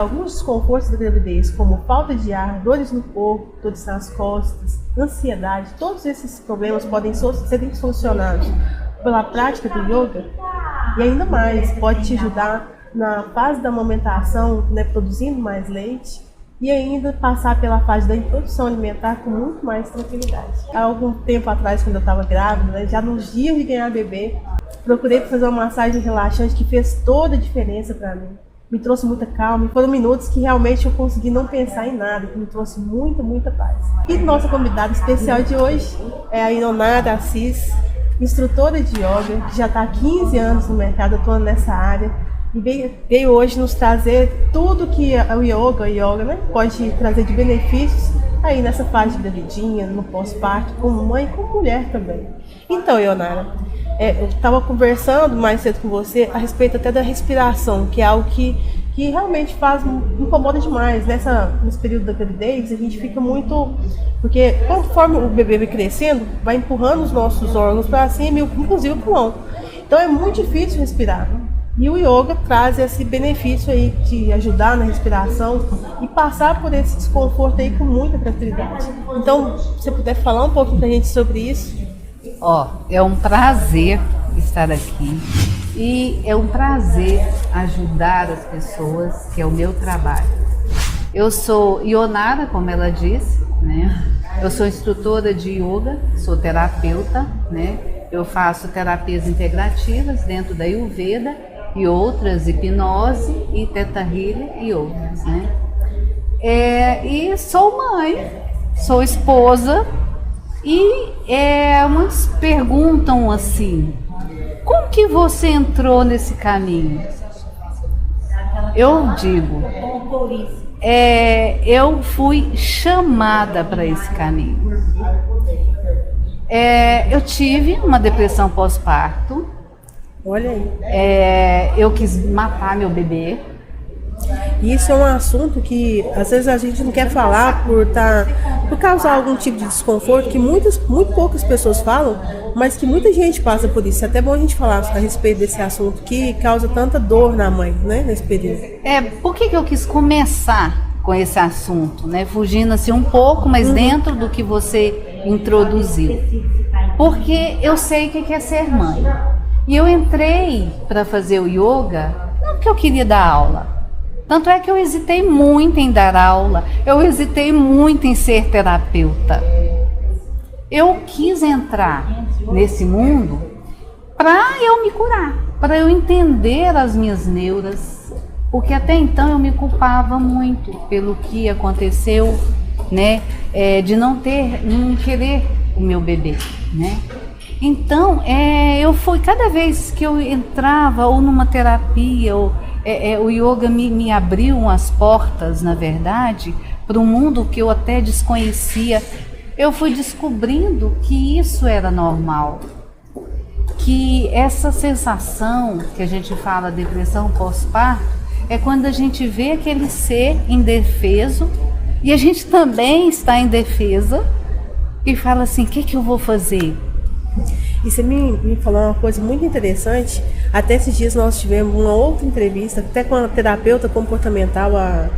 Alguns desconfortos da gravidez, como falta de ar, dores no corpo, dores nas costas, ansiedade, todos esses problemas podem serem solucionados pela prática do yoga. E ainda mais, pode te ajudar na fase da amamentação, né, produzindo mais leite, e ainda passar pela fase da introdução alimentar com muito mais tranquilidade. Há algum tempo atrás, quando eu estava grávida, né, já nos dias de ganhar bebê, procurei fazer uma massagem relaxante que fez toda a diferença para mim. Me trouxe muita calma, e foram minutos que realmente eu consegui não pensar em nada, que me trouxe muita paz. E nossa convidada especial de hoje é a Ionara Assis, instrutora de yoga, que já está há 15 anos no mercado, atuando nessa área, e veio hoje nos trazer tudo que o yoga, né, pode trazer de benefícios aí nessa fase de gravidinha, no pós-parto, como mãe e como mulher também. Então, Ionara, eu estava conversando mais cedo com você a respeito até da respiração, que é algo que realmente incomoda demais. Nesse período da gravidez, a gente fica muito... Porque conforme o bebê vai crescendo, vai empurrando os nossos órgãos para cima, inclusive o pulmão. Então é muito difícil respirar. E o yoga traz esse benefício aí de ajudar na respiração e passar por esse desconforto aí com muita tranquilidade. Então, se você puder falar um pouquinho pra gente sobre isso. É um prazer estar aqui e é um prazer ajudar as pessoas, que é o meu trabalho. Eu sou Ionara, como ela disse, né? Eu sou instrutora de yoga, sou terapeuta, né? Eu faço terapias integrativas dentro da Ayurveda e outras, hipnose e Theta Healing e outras, né? E sou mãe, sou esposa. E muitos perguntam assim, como que você entrou nesse caminho? Eu digo, eu fui chamada para esse caminho. Eu tive uma depressão pós-parto. Olha aí. Eu quis matar meu bebê. Isso é um assunto que às vezes a gente não quer falar por causar algum tipo de desconforto, que muito poucas pessoas falam, mas que muita gente passa por isso. É até bom a gente falar a respeito desse assunto que causa tanta dor na mãe, né, nesse período. Por que eu quis começar com esse assunto, né? Fugindo assim um pouco, mas dentro do que você introduziu. Porque eu sei o que é ser mãe. E eu entrei para fazer o yoga, não porque eu queria dar aula. Tanto é que eu hesitei muito em dar aula, eu hesitei muito em ser terapeuta. Eu quis entrar nesse mundo para eu me curar, para eu entender as minhas neuras, porque até então eu me culpava muito pelo que aconteceu, né, de não querer o meu bebê, né? Então, eu fui, cada vez que eu entrava ou numa terapia, o yoga me abriu as portas, na verdade, para um mundo que eu até desconhecia. Eu fui descobrindo que isso era normal, que essa sensação que a gente fala depressão pós-parto é quando a gente vê aquele ser indefeso e a gente também está indefesa e fala assim, o que eu vou fazer? E você me falou uma coisa muito interessante. Até esses dias nós tivemos uma outra entrevista, até com a terapeuta comportamental, a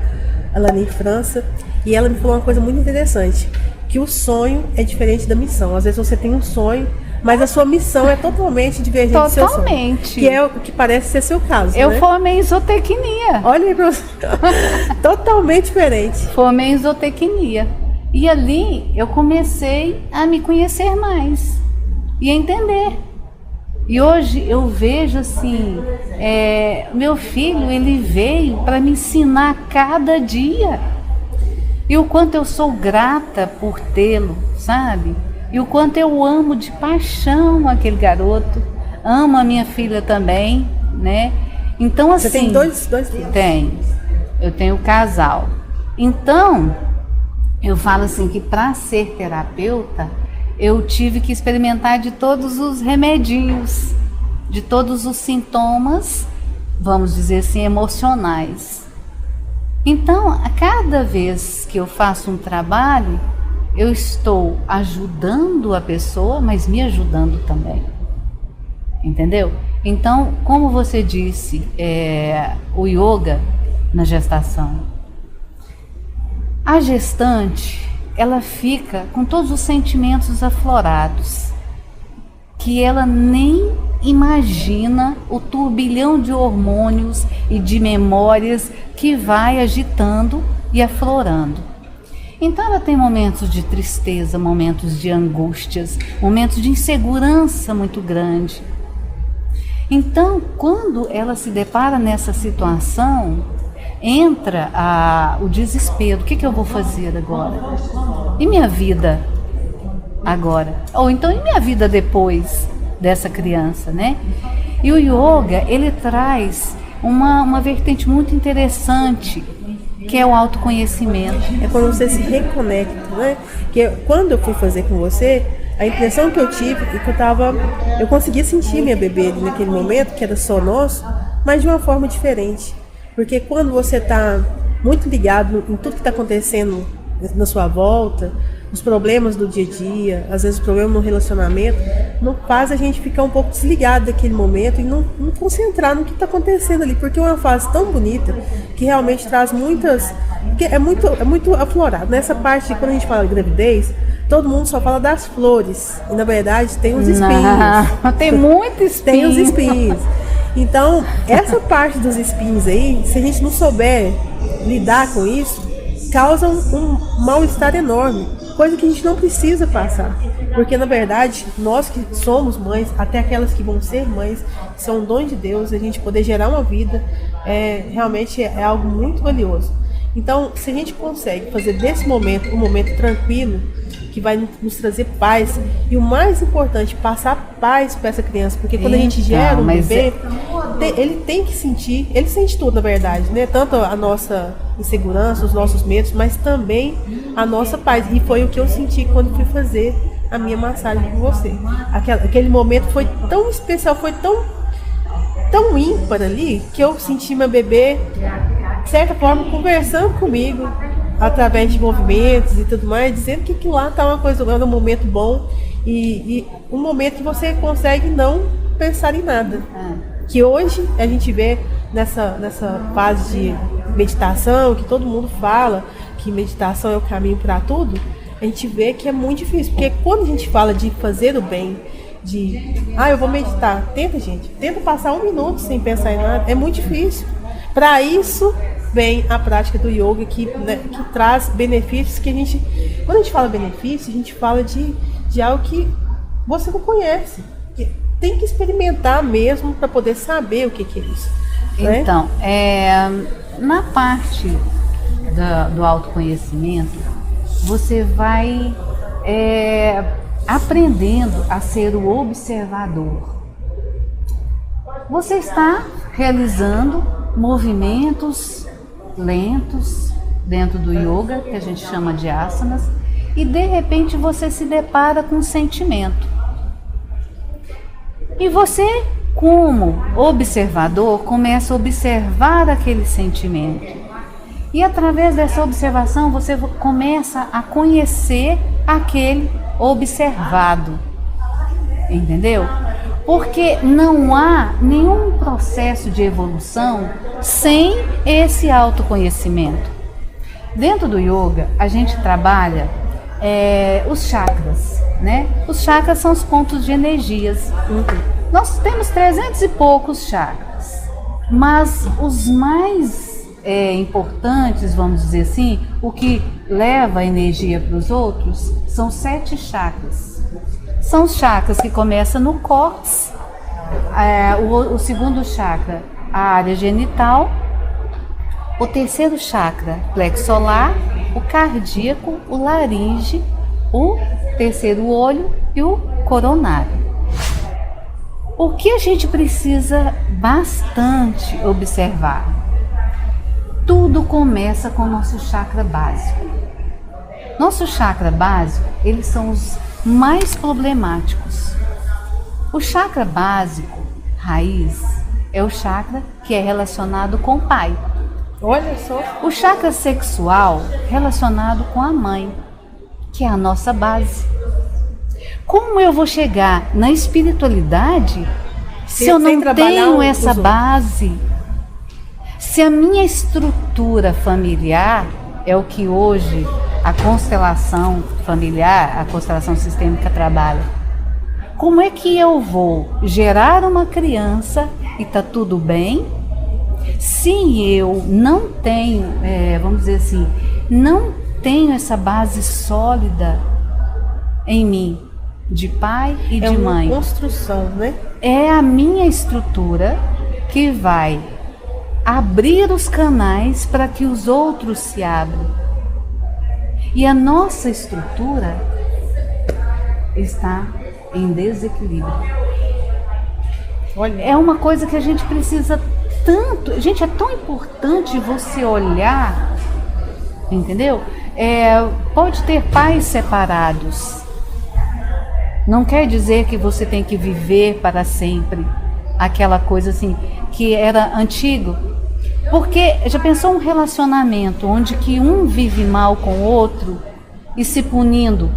Lani França, e ela me falou uma coisa muito interessante, que o sonho é diferente da missão. Às vezes você tem um sonho, mas a sua missão é totalmente divergente do seu sonho. Totalmente. Que é o que parece ser seu caso, Eu né? formei em zootecnia. Olha aí pra você. Totalmente diferente. Formei em zootecnia. E ali eu comecei a me conhecer mais e a entender. E hoje eu vejo assim, meu filho, ele veio para me ensinar cada dia. E o quanto eu sou grata por tê-lo, sabe? E o quanto eu amo de paixão aquele garoto. Amo a minha filha também, né? Então assim... Você tem dois filhos? Tenho. Eu tenho casal. Então, eu falo assim que para ser terapeuta, eu tive que experimentar de todos os remedinhos, de todos os sintomas, vamos dizer assim, emocionais. Então, a cada vez que eu faço um trabalho, eu estou ajudando a pessoa, mas me ajudando também. Entendeu? Então, como você disse, o yoga, na gestação. A gestante, ela fica com todos os sentimentos aflorados, que ela nem imagina o turbilhão de hormônios e de memórias que vai agitando e aflorando. Então ela tem momentos de tristeza, momentos de angústias, momentos de insegurança muito grande. Então, quando ela se depara nessa situação, entra o desespero. O que eu vou fazer agora? E minha vida agora? Ou então, e minha vida depois dessa criança, né? E o yoga, ele traz uma vertente muito interessante, que é o autoconhecimento. É quando você se reconecta, né? Que quando eu fui fazer com você, a impressão que eu tive é que eu conseguia sentir minha bebê ali naquele momento, que era só nosso, mas de uma forma diferente. Porque quando você está muito ligado em tudo que está acontecendo na sua volta, os problemas do dia a dia, às vezes os problemas no relacionamento, não faz a gente ficar um pouco desligado daquele momento e não concentrar no que está acontecendo ali, porque é uma fase tão bonita que realmente traz muitas... Porque é muito aflorado. Nessa parte, quando a gente fala de gravidez, todo mundo só fala das flores, e na verdade tem os espinhos. Não, tem muito espinho. Tem os espinhos. Então, essa parte dos espinhos aí, se a gente não souber lidar com isso, causa um mal-estar enorme, coisa que a gente não precisa passar. Porque, na verdade, nós que somos mães, até aquelas que vão ser mães, são um dom de Deus, a gente poder gerar uma vida, realmente é algo muito valioso. Então, se a gente consegue fazer desse momento um momento tranquilo, que vai nos trazer paz, e o mais importante, passar paz para essa criança, porque quando a gente gera um bebê, ele tem que sentir, ele sente tudo, na verdade, né? Tanto a nossa insegurança, os nossos medos, mas também a nossa paz. E foi o que eu senti quando fui fazer a minha massagem com você. Aquele momento foi tão especial, foi tão ímpar ali, que eu senti meu bebê, de certa forma, conversando comigo, através de movimentos e tudo mais, dizendo que aquilo lá está uma coisa, é um momento bom e um momento que você consegue não pensar em nada. Que hoje a gente vê nessa fase de meditação, que todo mundo fala que meditação é o caminho para tudo, a gente vê que é muito difícil, porque quando a gente fala de fazer o bem, eu vou meditar, tenta passar 1 minuto sem pensar em nada, é muito difícil. Para isso vem a prática do yoga, que traz benefícios que quando a gente fala benefício, a gente fala de algo que você não conhece. Tem que experimentar mesmo para poder saber o que é isso. Né? Então, na parte do autoconhecimento, você vai aprendendo a ser o observador. Você está realizando movimentos lentos dentro do yoga, que a gente chama de asanas, e de repente você se depara com um sentimento. E você, como observador, começa a observar aquele sentimento. E através dessa observação você começa a conhecer aquele observado. Entendeu? Porque não há nenhum processo de evolução sem esse autoconhecimento. Dentro do yoga, a gente trabalha os chakras, né? Os chakras são os pontos de energias. Nós temos 300 e poucos chakras, mas os mais importantes, vamos dizer assim, o que leva a energia para os outros, são 7 chakras. São os chakras que começam no cóccix, o segundo chakra, a área genital, o terceiro chakra, plexo solar, o cardíaco, o laringe, o terceiro olho e o coronário. O que a gente precisa bastante observar? Tudo começa com o nosso chakra básico. Nosso chakra básico, eles são os mais problemáticos. O chakra básico, raiz, é o chakra que é relacionado com o pai. Olha só. O chakra sexual, relacionado com a mãe, que é a nossa base. Como eu vou chegar na espiritualidade se eu não tenho essa base? Se a minha estrutura familiar é o que hoje a constelação familiar, a constelação sistêmica trabalha, como é que eu vou gerar uma criança e tá tudo bem, se eu não tenho, vamos dizer assim, não tenho essa base sólida em mim, de pai e de mãe. É uma construção, né? É a minha estrutura que vai abrir os canais para que os outros se abram. E a nossa estrutura está em desequilíbrio. Olha. É uma coisa que a gente precisa tanto. Gente, é tão importante você olhar, entendeu? Pode ter pais separados. Não quer dizer que você tem que viver para sempre aquela coisa assim que era antigo. Porque já pensou um relacionamento onde que um vive mal com o outro e se punindo?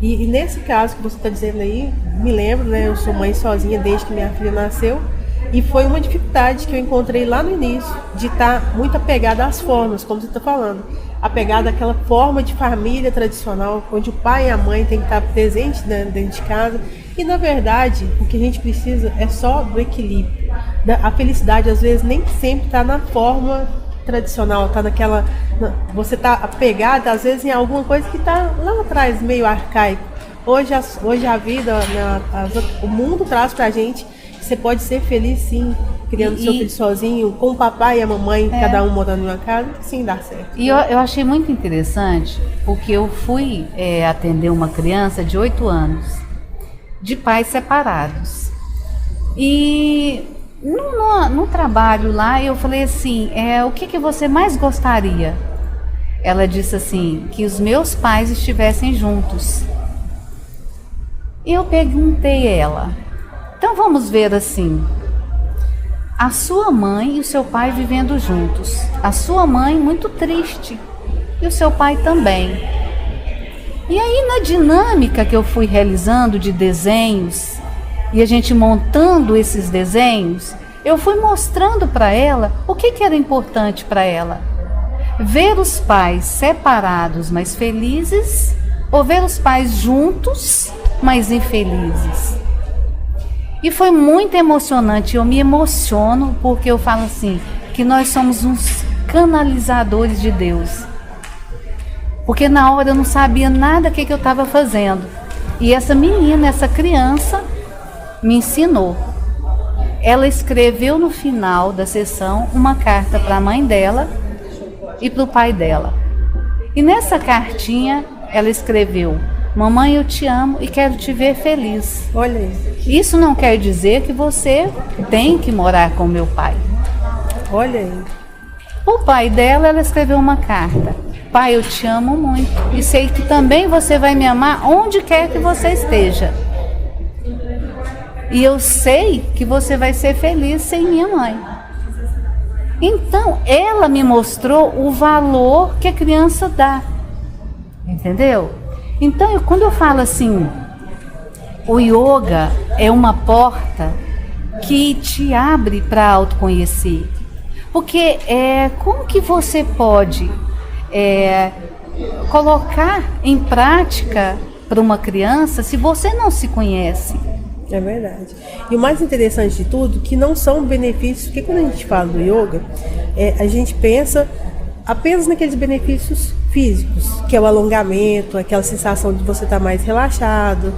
E nesse caso que você está dizendo aí, me lembro, né? Eu sou mãe sozinha desde que minha filha nasceu. E foi uma dificuldade que eu encontrei lá no início, de estar muito apegada às formas, como você está falando. Apegada àquela forma de família tradicional, onde o pai e a mãe têm que estar presentes dentro de casa. E, na verdade, o que a gente precisa é só do equilíbrio. A felicidade, às vezes, nem sempre está na forma tradicional, está naquela... Você está apegada, às vezes, em alguma coisa que está lá atrás, meio arcaico. Hoje a vida, o mundo traz para a gente. Você pode ser feliz, sim, criando seu filho sozinho, com o papai e a mamãe, cada um morando em uma casa, sim, dá certo. E eu achei muito interessante, porque eu fui atender uma criança de 8 anos, de pais separados. E no trabalho lá, eu falei assim, o que você mais gostaria? Ela disse assim, que os meus pais estivessem juntos. E eu perguntei a ela, então vamos ver assim, a sua mãe e o seu pai vivendo juntos, a sua mãe muito triste e o seu pai também. E aí na dinâmica que eu fui realizando de desenhos e a gente montando esses desenhos, eu fui mostrando para ela o que era importante para ela. Ver os pais separados, mas felizes, ou ver os pais juntos, mas infelizes. E foi muito emocionante, eu me emociono porque eu falo assim, que nós somos uns canalizadores de Deus. Porque na hora eu não sabia nada que eu estava fazendo. E essa menina, essa criança, me ensinou. Ela escreveu no final da sessão uma carta para a mãe dela e para o pai dela. E nessa cartinha ela escreveu: mamãe, eu te amo e quero te ver feliz. Olha isso. Isso não quer dizer que você tem que morar com meu pai. Olha aí. O pai dela, ela escreveu uma carta: pai, eu te amo muito e sei que também você vai me amar onde quer que você esteja. E eu sei que você vai ser feliz sem minha mãe. Então, ela me mostrou o valor que a criança dá. Entendeu? Então, quando eu falo assim, o yoga é uma porta que te abre para autoconhecer. Porque como que você pode colocar em prática para uma criança se você não se conhece? É verdade. E o mais interessante de tudo, que não são benefícios, porque quando a gente fala do yoga, a gente pensa apenas naqueles benefícios físicos, que é o alongamento, aquela sensação de você estar mais relaxado,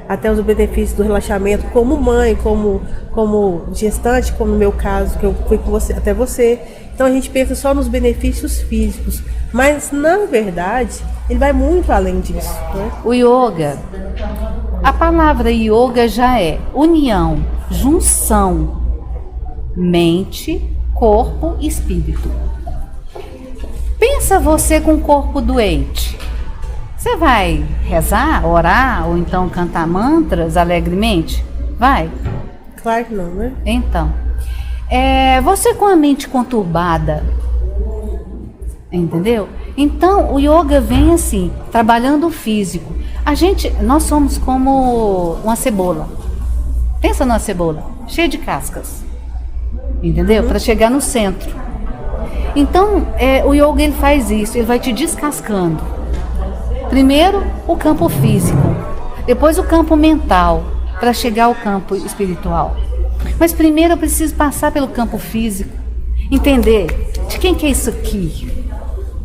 até os benefícios do relaxamento como mãe, como gestante, como no meu caso, que eu fui com você, até você. Então a gente pensa só nos benefícios físicos, mas na verdade ele vai muito além disso, né? O yoga, a palavra yoga já é união, junção, mente, corpo e espírito. Pensa você com o corpo doente. Você vai rezar, orar ou então cantar mantras alegremente? Vai? Claro que não, né? Então, você com a mente conturbada, entendeu? Então, o yoga vem assim, trabalhando o físico. Nós somos como uma cebola. Pensa numa cebola, cheia de cascas. entendeu? Para chegar no centro. Então, o yoga ele faz isso, ele vai te descascando. Primeiro o campo físico, depois o campo mental, para chegar ao campo espiritual. Mas primeiro eu preciso passar pelo campo físico, entender de quem que é isso aqui.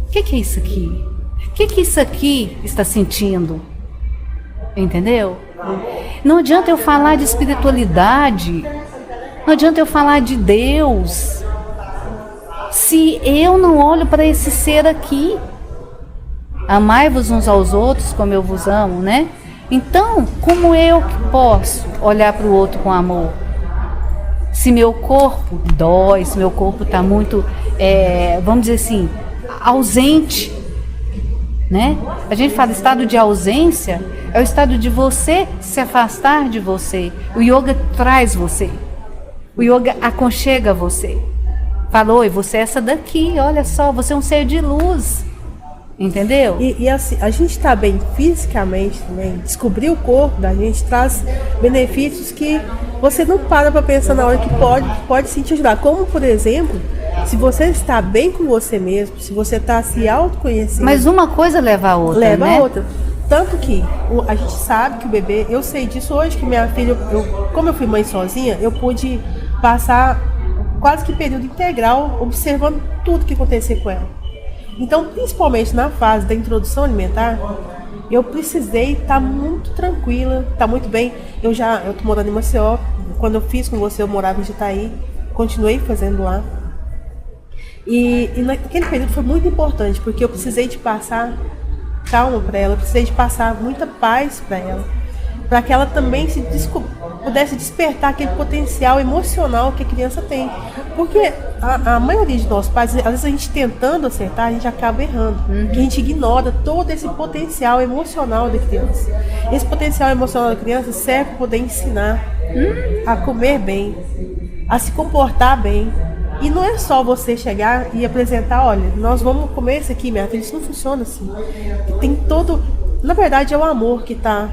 O que é isso aqui? O que isso aqui está sentindo? Entendeu? Não adianta eu falar de espiritualidade, não adianta eu falar de Deus, se eu não olho para esse ser aqui. Amai-vos uns aos outros como eu vos amo, né? Então, como eu posso olhar para o outro com amor? Se meu corpo dói, se meu corpo está muito, vamos dizer assim, ausente, né? A gente fala estado de ausência, é o estado de você se afastar de você. O yoga traz você, o yoga aconchega você. Falou, e você é essa daqui, olha só, você é um ser de luz, entendeu? E assim, a gente está bem fisicamente também, descobrir o corpo da gente traz benefícios que você não para pensar na hora que pode sim te ajudar. Como, por exemplo, se você está bem com você mesmo, se você está se autoconhecendo. Mas uma coisa leva a outra, leva né? a outra. Tanto que a gente sabe que o bebê, eu sei disso hoje, que minha filha, como eu fui mãe sozinha, eu pude passar quase que período integral observando tudo que acontecia com ela. Então, principalmente na fase da introdução alimentar, eu precisei estar muito tranquila, estar muito bem. Eu tô morando em Maceió, quando eu fiz com você eu morava em Jataí, continuei fazendo lá. E naquele período foi muito importante, porque eu precisei de passar calma para ela, eu precisei de passar muita paz para ela, para que ela também pudesse despertar aquele potencial emocional que a criança tem. Porque a maioria de nós pais, às vezes a gente tentando acertar, a gente acaba errando. Porque a gente ignora todo esse potencial emocional da criança. Esse potencial emocional da criança serve para poder ensinar a comer bem, a se comportar bem. E não é só você chegar e apresentar, olha, nós vamos comer isso aqui, minha filha, isso não funciona assim. Tem todo... Na verdade é o amor que está...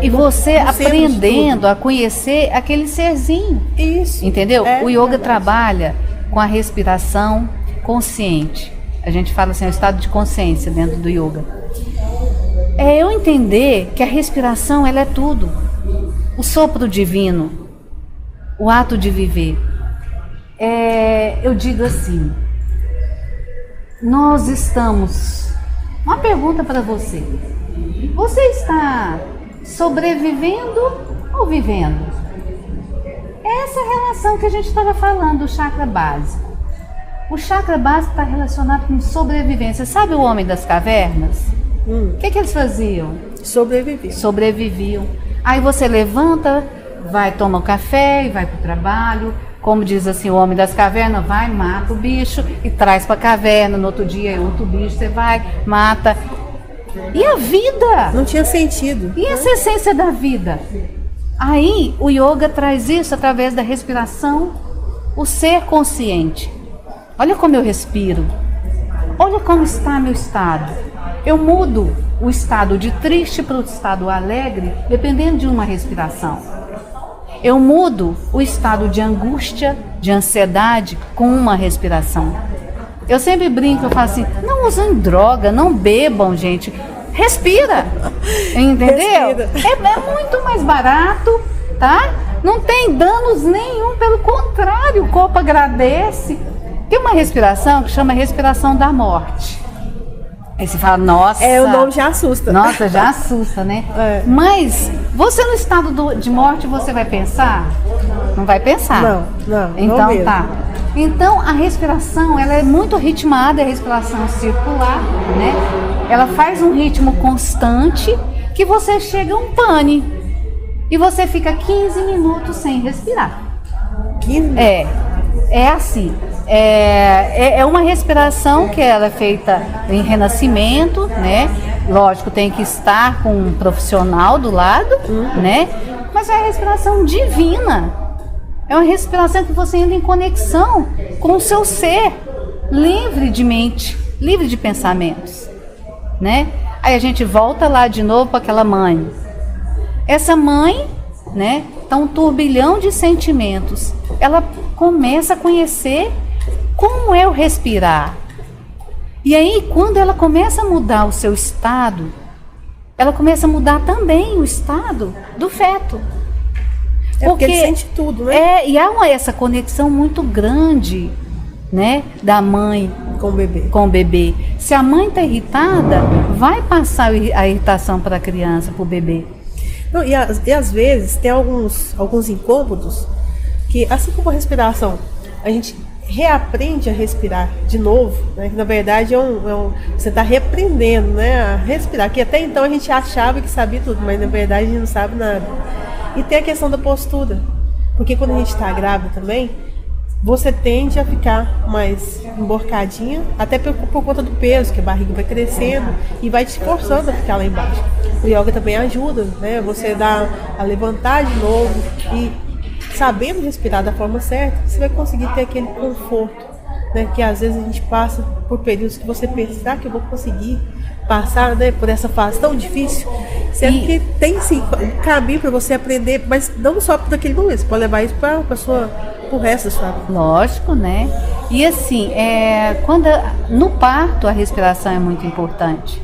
E você aprendendo a conhecer aquele serzinho. Isso. Entendeu? O yoga verdade. Trabalha com a respiração consciente. A gente fala assim, é o estado de consciência dentro do yoga. É eu entender que a respiração, ela é tudo. O sopro divino, o ato de viver. Eu digo assim, nós estamos... Uma pergunta para você. Você está sobrevivendo ou vivendo? Essa é a relação que a gente estava falando do chakra básico. O chakra básico está relacionado com sobrevivência. Sabe o homem das cavernas? O que eles faziam? Sobreviviam. Aí você levanta, vai tomar um café e vai para o trabalho. Como diz assim, o homem das cavernas, vai, mata o bicho e traz para a caverna. No outro dia é outro bicho, você vai, mata. E a vida? Não tinha sentido. E essa essência da vida? Aí o yoga traz isso através da respiração, o ser consciente. Olha como eu respiro. Olha como está meu estado. Eu mudo o estado de triste para o estado alegre, dependendo de uma respiração. Eu mudo o estado de angústia, de ansiedade, com uma respiração. Eu sempre brinco, eu falo assim, não usem droga, não bebam, gente. Respira, entendeu? Respira. É muito mais barato, tá? Não tem danos nenhum, pelo contrário, o corpo agradece. Tem uma respiração que chama respiração da morte. Aí você fala, nossa... o nome já assusta. Nossa, já assusta, né? Mas você no estado de morte, você vai pensar? Não vai pensar. Não Então mesmo. tá. Então a respiração, ela é muito ritmada, é a respiração circular, né? Ela faz um ritmo constante que você chega a um pane. E você fica 15 minutos sem respirar. 15 minutos? É assim. É uma respiração que ela é feita em renascimento, né? Lógico, tem que estar com um profissional do lado, né? Mas é a respiração divina. É uma respiração que você entra em conexão com o seu ser, livre de mente, livre de pensamentos, né? Aí a gente volta lá de novo para aquela mãe. Essa mãe, né? Tá um turbilhão de sentimentos. Ela começa a conhecer como é o respirar. E aí, quando ela começa a mudar o seu estado, ela começa a mudar também o estado do feto. Porque ele sente tudo, né? E há essa conexão muito grande, né, da mãe com o bebê. Se a mãe está irritada, vai passar a irritação para a criança, para o bebê. Não, e às vezes tem alguns incômodos que, assim como a respiração, a gente reaprende a respirar de novo, né? Que na verdade você está reaprendendo, né, a respirar, que até então a gente achava que sabia tudo, mas na verdade a gente não sabe nada. E tem a questão da postura, porque quando a gente está grávida também, você tende a ficar mais emborcadinha, até por conta do peso, que a barriga vai crescendo e vai te forçando a ficar lá embaixo. O yoga também ajuda, né? Você dá a levantar de novo e sabendo respirar da forma certa, você vai conseguir ter aquele conforto, né? Que às vezes a gente passa por períodos que você pensa, será que eu vou conseguir passar, né, por essa fase tão difícil? Sendo que tem sim um caminho para você aprender, mas não só por aquele momento, você pode levar isso para o resto da sua vida. Lógico, né? E assim, no parto a respiração é muito importante,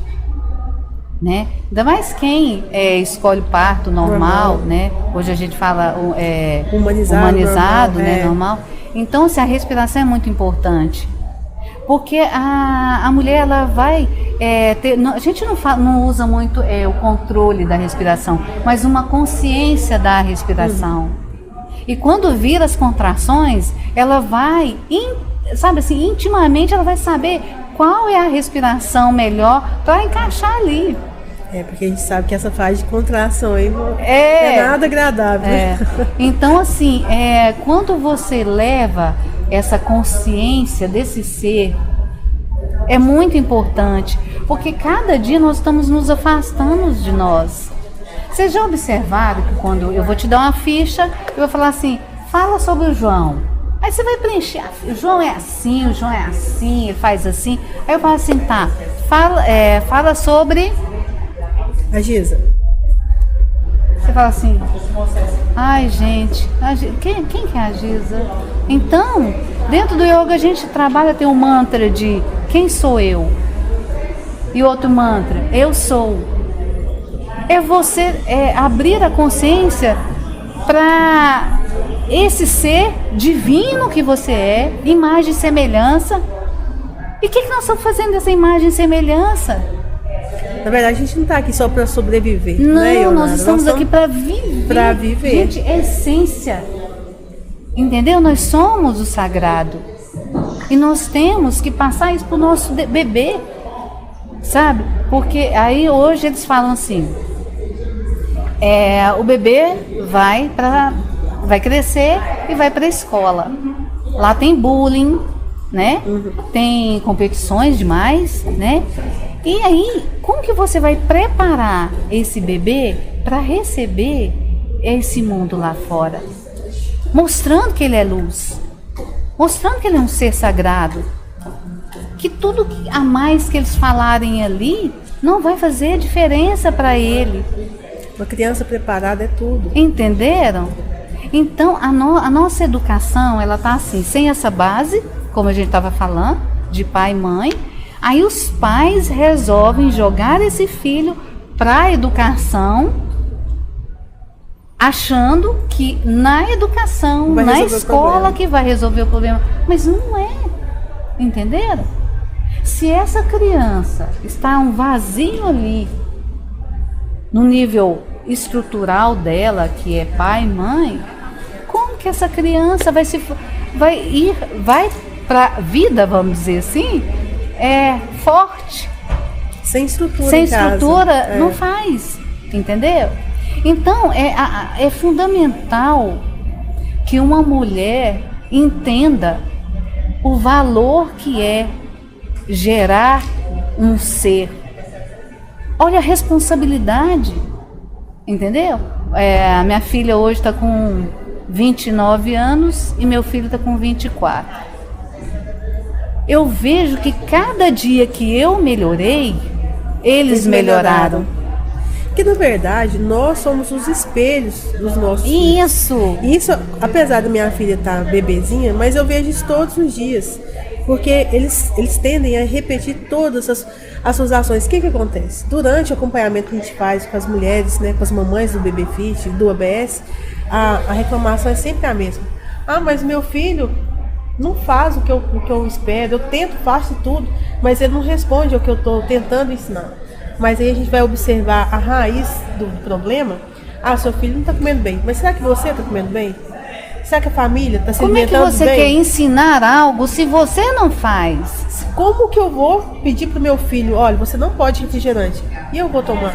né? Ainda mais quem escolhe o parto normal, né? Hoje a gente fala humanizado, normal, né? Normal. Então, assim, a respiração é muito importante. Porque a mulher, ela vai a gente não usa muito o controle da respiração, mas uma consciência da respiração. E quando vir as contrações, ela vai, sabe assim, intimamente ela vai saber qual é a respiração melhor para encaixar ali. Porque a gente sabe que essa fase de contração aí não é nada agradável. Então, assim, quando você leva essa consciência desse ser, é muito importante, porque cada dia nós estamos nos afastando de nós. Vocês já observaram que quando eu vou te dar uma ficha, eu vou falar assim, fala sobre o João. Aí você vai preencher, o João é assim, ele faz assim. Aí eu falo assim, tá, fala sobre... A Giza. Você fala assim, ai gente, quem que é a Giza? Então, dentro do yoga a gente trabalha, tem um mantra de quem sou eu? E outro mantra, eu sou. É você abrir a consciência para esse ser divino que você é, imagem e semelhança. E o que nós estamos fazendo dessa imagem e semelhança? Na verdade, a gente não está aqui só para sobreviver. Não, né, nós estamos aqui para viver. Para viver. Gente, é essência. Entendeu? Nós somos o sagrado. E nós temos que passar isso para o nosso bebê. Sabe? Porque aí hoje eles falam assim, o bebê vai crescer e vai para a escola. Lá tem bullying, né? Tem competições demais, né? E aí, como que você vai preparar esse bebê para receber esse mundo lá fora? Mostrando que ele é luz, mostrando que ele é um ser sagrado, que tudo a mais que eles falarem ali não vai fazer diferença para ele. Uma criança preparada é tudo. Entenderam? Então, a nossa educação, ela tá assim, sem essa base, como a gente estava falando, de pai e mãe. Aí os pais resolvem jogar esse filho para a educação, achando que na educação, na escola que vai resolver o problema. Mas não é. Entenderam? Se essa criança está um vazio ali, no nível estrutural dela, que é pai e mãe, como que essa criança vai para a vida, vamos dizer assim, forte? Sem estrutura. Sem estrutura, não faz, entendeu? Então, é fundamental que uma mulher entenda o valor que é gerar um ser. Olha a responsabilidade, entendeu? A minha filha hoje está com 29 anos e meu filho está com 24. Eu vejo que cada dia que eu melhorei, eles melhoraram. Porque, na verdade, nós somos os espelhos dos nossos filhos. Isso, apesar da minha filha estar bebezinha, mas eu vejo isso todos os dias. Porque eles tendem a repetir todas as suas ações. O que acontece? Durante o acompanhamento que a gente faz com as mulheres, né, com as mamães do Bebê Fit, do ABS, a reclamação é sempre a mesma. Mas meu filho não faz o que eu espero, eu tento, faço tudo, mas ele não responde ao que eu estou tentando ensinar. Mas aí a gente vai observar a raiz do problema. Seu filho não está comendo bem, mas será que você está comendo bem? Será que a família está se alimentando bem? Como é que você quer ensinar algo se você não faz? Como que eu vou pedir para o meu filho, olha, você não pode refrigerante, e eu vou tomar?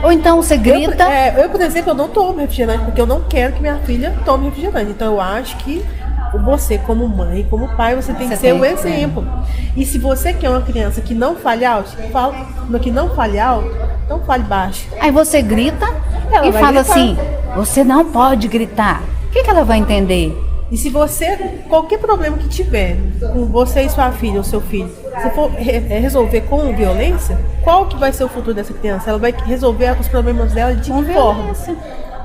Ou então você grita... Eu, por exemplo, eu não tomo refrigerante, porque eu não quero que minha filha tome refrigerante. Então eu acho que você, como mãe, como pai, você tem que ser o exemplo. E se você quer uma criança que não fale alto, que não fale alto, não fale baixo. Aí você grita e fala assim, você não pode gritar. O que ela vai entender? E se você, qualquer problema que tiver com você e sua filha ou seu filho, se for resolver com violência, qual que vai ser o futuro dessa criança? Ela vai resolver os problemas dela de que forma?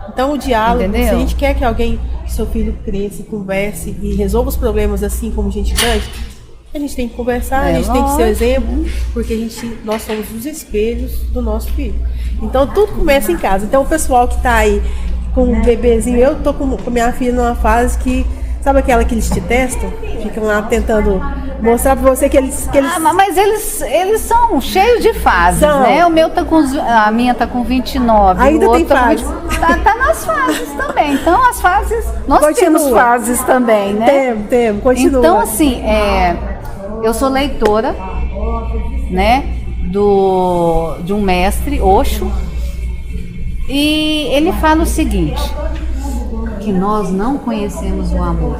Então o diálogo, se a gente quer que seu filho cresça, converse e resolva os problemas assim como a gente pede, a gente tem que conversar, a gente tem que ser o exemplo, porque nós somos os espelhos do nosso filho. Então tudo começa em casa. Então o pessoal que está aí com um bebezinho, eu tô com minha filha numa fase que, sabe aquela que eles te testam? Ficam lá tentando mostrar pra você que eles... Mas eles são cheios de fases, né? A minha tá com 29. Ainda tem fase. Tá nas fases também. Então as fases, nós temos fases também, né? Temos, continua. Então assim, eu sou leitora, né? De um mestre, Osho. E ele fala o seguinte, que nós não conhecemos o amor.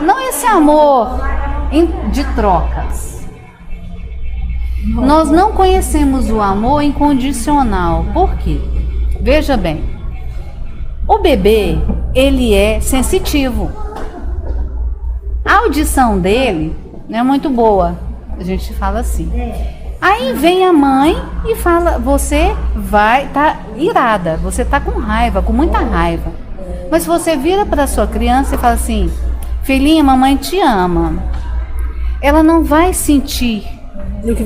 Não esse amor de trocas. Nós não conhecemos o amor incondicional. Por quê? Veja bem, o bebê, ele é sensitivo. A audição dele não é muito boa. A gente fala assim. Aí vem a mãe e fala, você vai tá irada, você tá com raiva, com muita raiva. Mas você vira para sua criança e fala assim, filhinha, mamãe te ama. Ela não vai sentir o que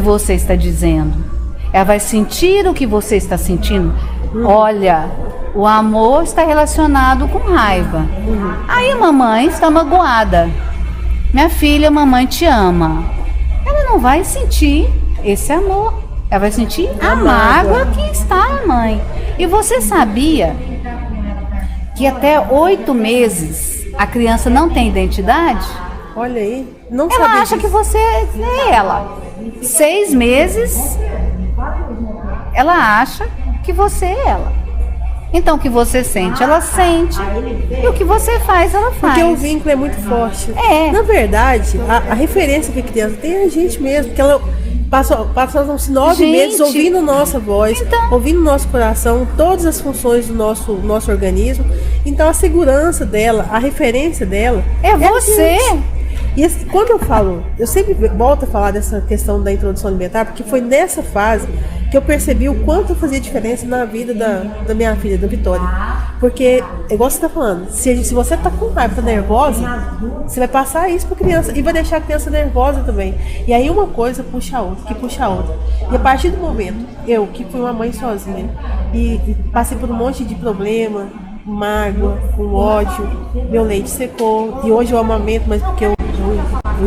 você está dizendo. Ela vai sentir o que você está sentindo. Olha, o amor está relacionado com raiva. Aí a mamãe está magoada. Minha filha, mamãe te ama. Ela não vai sentir esse amor. Ela vai sentir a mágoa que está a mãe. E você sabia que até 8 meses a criança não tem identidade? Olha aí, não ela sabia acha disso. que você é ela. 6 meses, ela acha que você é ela. Então o que você sente, ela sente. E o que você faz, ela faz. Porque o vínculo é muito forte. Na verdade, a referência que a criança tem é a gente mesmo. Porque ela passou-se 9 meses ouvindo nossa voz, ouvindo nosso coração, todas as funções do nosso organismo. Então a segurança dela, a referência dela é você. E assim, quando eu sempre volto a falar dessa questão da introdução alimentar, porque foi nessa fase que eu percebi o quanto fazia diferença na vida da minha filha, da Vitória. Porque, igual você está falando, se você está com raiva, está nervosa, você vai passar isso para a criança e vai deixar a criança nervosa também. E aí uma coisa puxa a outra, que puxa a outra. E a partir do momento, eu que fui uma mãe sozinha e passei por um monte de problema, mágoa, com ódio, meu leite secou e hoje eu amamento, mas porque eu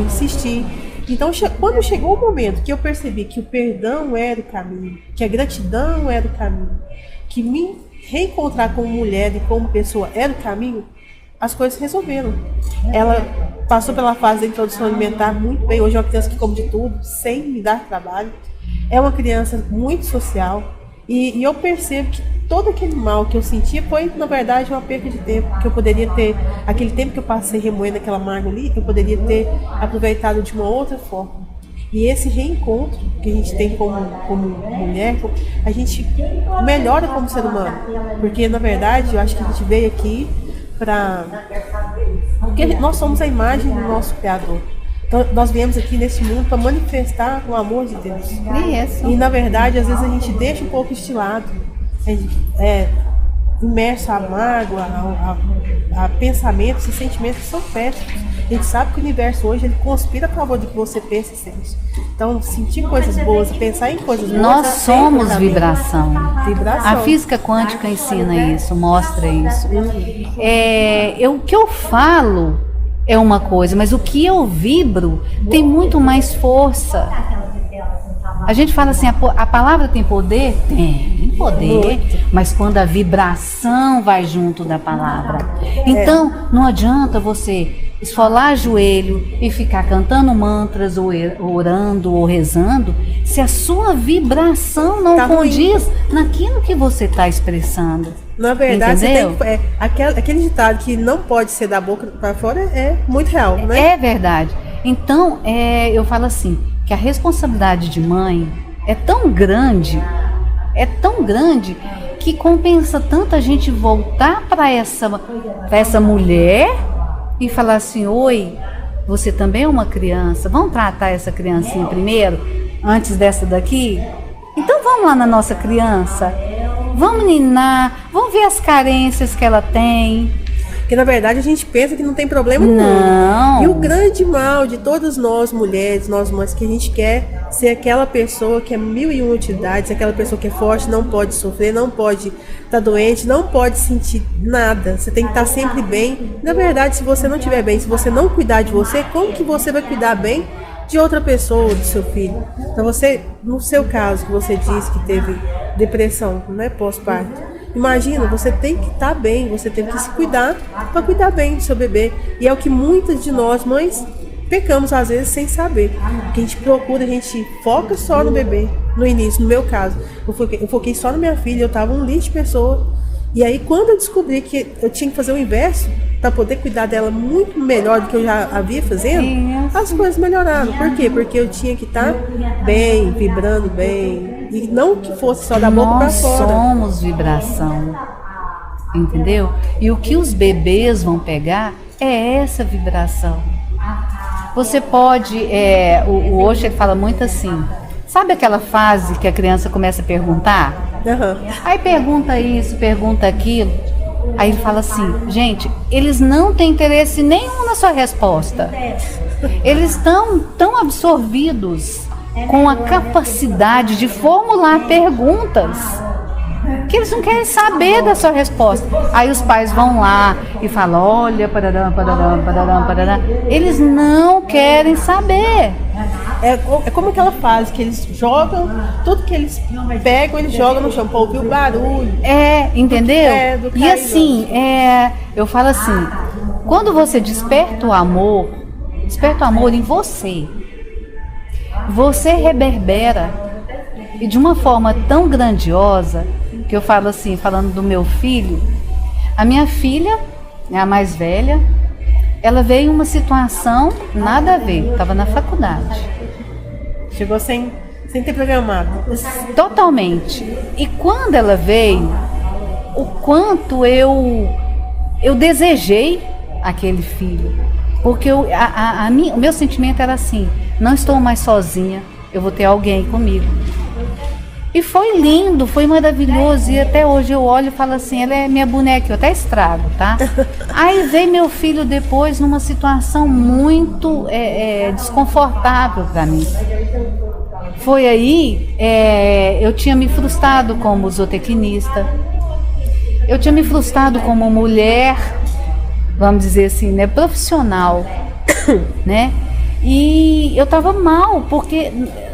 insisti. Então, quando chegou o momento que eu percebi que o perdão era o caminho, que a gratidão era o caminho, que me reencontrar como mulher e como pessoa era o caminho, as coisas resolveram. Ela passou pela fase da introdução alimentar muito bem. Hoje é uma criança que come de tudo, sem me dar trabalho. É uma criança muito social. E eu percebo que todo aquele mal que eu sentia foi, na verdade, uma perda de tempo. Que eu poderia ter, aquele tempo que eu passei remoendo aquela mágoa ali, eu poderia ter aproveitado de uma outra forma. E esse reencontro que a gente tem como mulher, a gente melhora como ser humano. Porque, na verdade, eu acho que a gente veio aqui porque nós somos a imagem do nosso Criador. Então, nós viemos aqui nesse mundo para manifestar o amor de Deus. Isso. E, na verdade, às vezes a gente deixa um pouco estilado. A gente imerso a mágoa, a pensamentos e sentimentos que são péssimos. A gente sabe que o universo hoje ele conspira a favor do que você pensa e sente. Então, sentir coisas boas, pensar em coisas boas... Nós somos vibração. Vibração. A física quântica ensina isso, mostra isso. O que eu falo é uma coisa, mas o que eu vibro tem muito mais força. A gente fala assim, a palavra tem poder? Tem poder, mas quando a vibração vai junto da palavra. Então, não adianta você esfolar joelho e ficar cantando mantras, ou orando, ou rezando, se a sua vibração não condiz naquilo que você está expressando. Na verdade, entendeu? Aquele ditado que não pode ser da boca para fora é muito real, né? É verdade. Então, eu falo assim, que a responsabilidade de mãe é tão grande, que compensa tanto a gente voltar para essa mulher e falar assim, oi, você também é uma criança, vamos tratar essa criancinha primeiro, antes dessa daqui? Então vamos lá na nossa criança, vamos ninar, vamos ver as carências que ela tem. Porque na verdade a gente pensa que não tem problema nenhum. E o grande mal de todas nós mulheres, nós mães, que a gente quer ser aquela pessoa que é 1001 utilidades, aquela pessoa que é forte, não pode sofrer, não pode estar doente, não pode sentir nada. Você tem que estar sempre bem. Na verdade, se você não estiver bem, se você não cuidar de você, como que você vai cuidar bem de outra pessoa, do seu filho? Então você, no seu caso, que você disse que teve depressão, né, pós-parto, imagina, você tem que estar bem, você tem que se cuidar para cuidar bem do seu bebê. E é o que muitas de nós, mães, pecamos às vezes sem saber. Porque a gente procura, a gente foca só no bebê, no início, no meu caso. Eu foquei só na minha filha, eu estava um lixo de pessoa. E aí quando eu descobri que eu tinha que fazer o inverso, para poder cuidar dela muito melhor do que eu já havia fazendo, as coisas melhoraram. Por quê? Porque eu tinha que estar bem, vibrando bem, e não que fosse só da boca para fora. Nós somos vibração, entendeu? E o que os bebês vão pegar é essa vibração. Você pode, o Osho ele fala muito assim, sabe aquela fase que a criança começa a perguntar? Aí pergunta isso, pergunta aquilo. Aí ele fala assim, gente, eles não têm interesse nenhum na sua resposta. Eles estão tão absorvidos com a capacidade de formular perguntas que eles não querem saber da sua resposta. Aí os pais vão lá e falam, olha, parará, parará, parará, parará. Eles não querem saber. É como aquela fase que eles jogam, tudo que eles pegam, eles jogam no chão, para ouvir o barulho. Entendeu? E assim, eu falo assim, quando você desperta o amor em você, você reverbera, e de uma forma tão grandiosa, que eu falo assim, falando do meu filho, a minha filha, a mais velha, ela veio em uma situação nada a ver, estava na faculdade. Chegou sem ter programado. Totalmente. E quando ela veio, o quanto eu desejei aquele filho. Porque o meu sentimento era assim, não estou mais sozinha, eu vou ter alguém comigo. E foi lindo, foi maravilhoso, e até hoje eu olho e falo assim, ela é minha boneca, eu até estrago, tá? Aí veio meu filho depois numa situação muito desconfortável para mim. Foi aí, eu tinha me frustrado como zootecnista, eu tinha me frustrado como mulher, vamos dizer assim, né, profissional, né? E eu estava mal, porque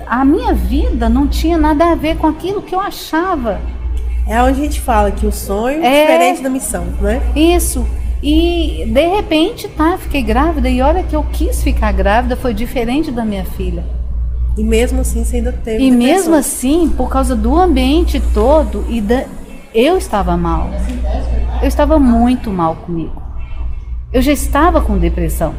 a minha vida não tinha nada a ver com aquilo que eu achava. É onde a gente fala que o sonho é diferente da missão, né? Isso. E de repente, fiquei grávida, e olha que eu quis ficar grávida, foi diferente da minha filha. E mesmo assim você ainda teve E depressão. mesmo assim, por causa do ambiente todo, eu estava mal. Eu estava muito mal comigo. Eu já estava com depressão.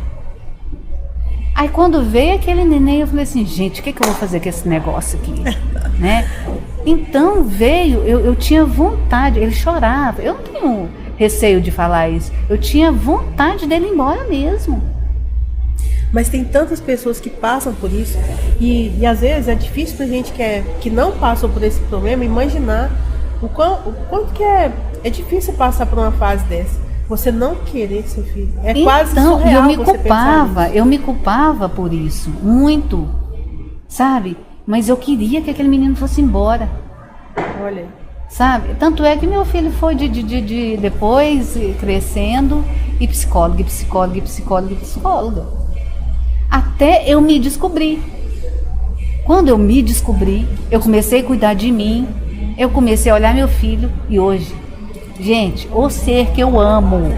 Aí quando veio aquele neném, eu falei assim, gente, o que eu vou fazer com esse negócio aqui? Né? Então veio, eu tinha vontade, ele chorava, eu não tenho receio de falar isso, eu tinha vontade dele ir embora mesmo. Mas tem tantas pessoas que passam por isso e às vezes é difícil pra gente que não passou por esse problema imaginar o quanto que é difícil passar por uma fase dessa. Você não querer seu filho. É então, quase surreal eu me culpava por isso, muito, sabe? Mas eu queria que aquele menino fosse embora. Olha. Sabe? Tanto é que meu filho foi depois crescendo e psicóloga, até eu me descobrir. Quando eu me descobri, eu comecei a cuidar de mim, eu comecei a olhar meu filho e hoje, gente, o ser que eu amo,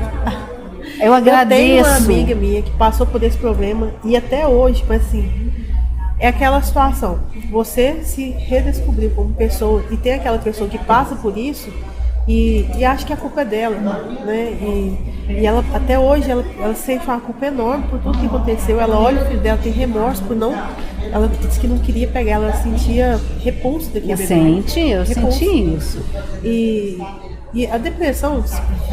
eu agradeço. Eu tenho uma amiga minha que passou por esse problema e até hoje, mas assim, é aquela situação, você se redescobrir como pessoa e tem aquela pessoa que passa por isso e acha que a culpa é dela, né? E ela, até hoje, ela sente uma culpa enorme por tudo que aconteceu. Ela olha o filho dela, tem remorso por não... Ela disse que não queria pegar, ela sentia repulso daquele bebê. Eu senti isso. E a depressão